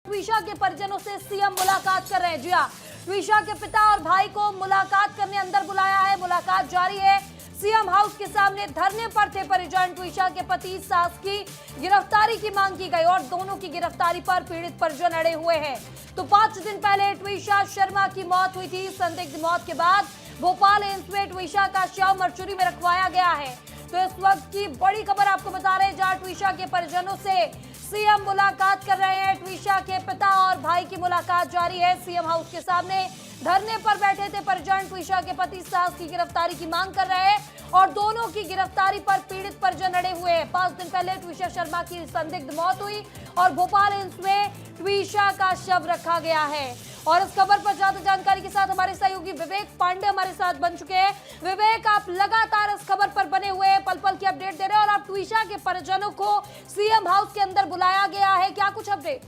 ट्विशा के परिजनों से सीएम मुलाकात कर रहे हैं। जी हां, ट्विशा के पिता और भाई को मुलाकात करने अंदर बुलाया है। मुलाकात जारी है। सीएम हाउस के सामने धरने पर थे परिजन। ट्विशा के पति सास की गिरफ्तारी की मांग की गई और दोनों की गिरफ्तारी पर पीड़ित परिजन अड़े हुए हैं। तो 5 दिन पहले ट्विशा शर्मा की मौत हुई थी। संदिग्ध मौत के बाद भोपाल एम्स में ट्विशा का शव मर्चुरी में रखवाया गया है। तो इस वक्त की बड़ी खबर आपको बता रहे हैं, जहां ट्विशा के परिजनों से सीएम मुलाकात कर रहे हैं। ट्विशा के पिता और भाई की मुलाकात जारी है। सीएम हाउस के सामने धरने पर बैठे थे परिजन। ट्विशा के पति सास की गिरफ्तारी की मांग कर रहे हैं और दोनों की गिरफ्तारी पर पीड़ित परिजन अड़े हुए हैं। 5 दिन पहले ट्विशा शर्मा की संदिग्ध मौत हुई और भोपाल एम्स में ट्विशा का शव रखा गया है। और इस खबर पर ज्यादा जानकारी के साथ हमारे सहयोगी विवेक पांडे हमारे साथ बन चुके हैं। विवेक, आप लगातार इस खबर पर बने हुए हैं, पल पल की अपडेट दे रहे हैं और आप ट्विशा के परिजनों को सीएम हाउस के अंदर बुलाया गया है, क्या कुछ अपडेट?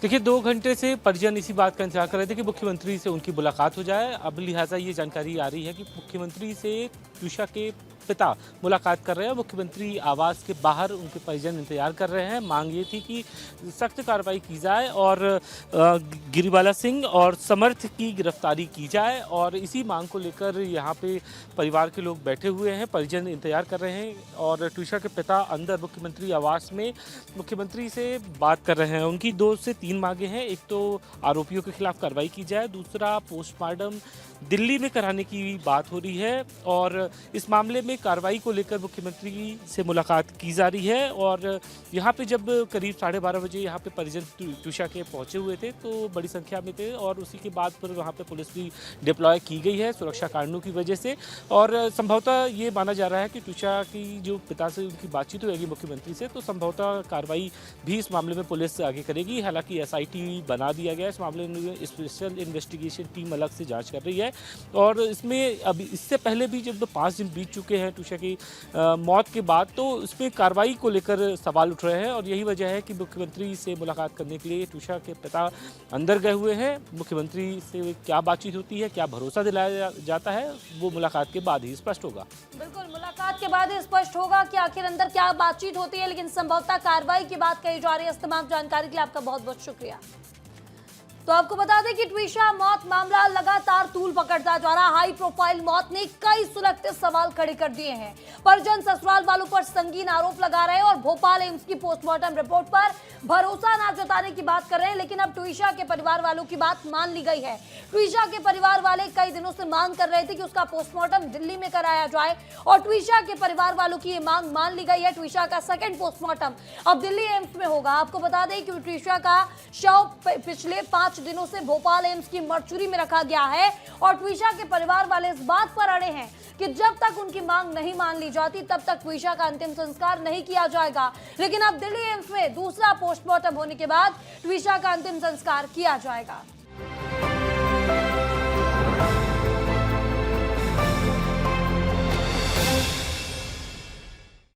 देखिए, 2 घंटे से परिजन इसी बात का इंतजार कर रहे थे कि मुख्यमंत्री से उनकी मुलाकात हो जाए। अब लिहाजा ये जानकारी आ रही है कि मुख्यमंत्री से ट्विशा के पिता मुलाकात कर रहे हैं। मुख्यमंत्री आवास के बाहर उनके परिजन इंतजार कर रहे हैं। मांग ये थी कि सख्त कार्रवाई की जाए और गिरिबाला सिंह और समर्थ की गिरफ्तारी की जाए और इसी मांग को लेकर यहाँ पे परिवार के लोग बैठे हुए हैं, परिजन इंतजार कर रहे हैं और ट्विशा के पिता अंदर मुख्यमंत्री आवास में मुख्यमंत्री से बात कर रहे हैं। उनकी 2 से 3 मांगे हैं। एक तो आरोपियों के खिलाफ कार्रवाई की जाए, दूसरा पोस्टमार्टम दिल्ली में कराने की बात हो रही है और इस मामले में कार्रवाई को लेकर मुख्यमंत्री से मुलाकात की जा रही है। और यहाँ पे जब करीब 12:30 बजे यहाँ पे परिजन ट्विशा के पहुँचे हुए थे तो बड़ी संख्या में थे और उसी के बाद फिर वहाँ पे पुलिस भी डिप्लॉय की गई है सुरक्षा कारणों की वजह से। और संभवतः ये माना जा रहा है कि ट्विशा की जो पिता से उनकी बातचीत होगी मुख्यमंत्री से, तो संभवतः कार्रवाई भी इस मामले में पुलिस आगे करेगी। हालांकि SIT बना दिया गया है। इस मामले में स्पेशल इन्वेस्टिगेशन टीम अलग से जाँच कर रही है और इसमें अभी इससे पहले भी जब 5 दिन बीत चुके हैं ट्विशा की मौत के बाद, तो इसमें कार्रवाई को लेकर सवाल उठ रहे हैं और यही वजह है कि मुख्यमंत्री से मुलाकात करने के लिए ट्विशा के पिता अंदर गए हुए हैं। मुख्यमंत्री से क्या बातचीत होती है, क्या भरोसा दिलाया जाता है, वो मुलाकात के बाद ही स्पष्ट होगा। बिल्कुल, मुलाकात के बाद ही स्पष्ट होगा कि आखिर अंदर क्या बातचीत होती है, लेकिन संभवतः कार्रवाई की बात कही जा रही है। इस तमाम जानकारी के लिए आपका बहुत बहुत शुक्रिया। तो आपको बता दें कि ट्विशा मौत मामला लगातार तूल पकड़ता जा रहा। हाई प्रोफाइल मौत ने कई सुलगते सवाल खड़े कर दिए हैं। परिजन ससुराल वालों पर संगीन आरोप लगा रहे हैं और भोपाल एम्स की पोस्टमार्टम रिपोर्ट पर भरोसा न जताने की बात कर रहे हैं। लेकिन अब ट्विशा के परिवार वालों की बात मान ली गई है। ट्विशा के परिवार वाले कई दिनों से मांग कर रहे थे कि उसका पोस्टमार्टम दिल्ली में कराया जाए और ट्विशा के परिवार वालों की ये मांग मान ली गई है। ट्विशा का सेकंड पोस्टमार्टम अब दिल्ली एम्स में होगा। आपको बता दें कि ट्विशा का शव पिछले 5 दिनों से भोपाल एम्स की मर्चुरी में रखा गया है और ट्विशा के परिवार वाले इस बात पर अड़े हैं कि जब तक उनकी मांग नहीं मान ली जाती तब तक ट्विशा का अंतिम संस्कार नहीं किया जाएगा। लेकिन अब दिल्ली एम्स में दूसरा पोस्टमार्टम होने के बाद ट्विशा का अंतिम संस्कार किया जाएगा।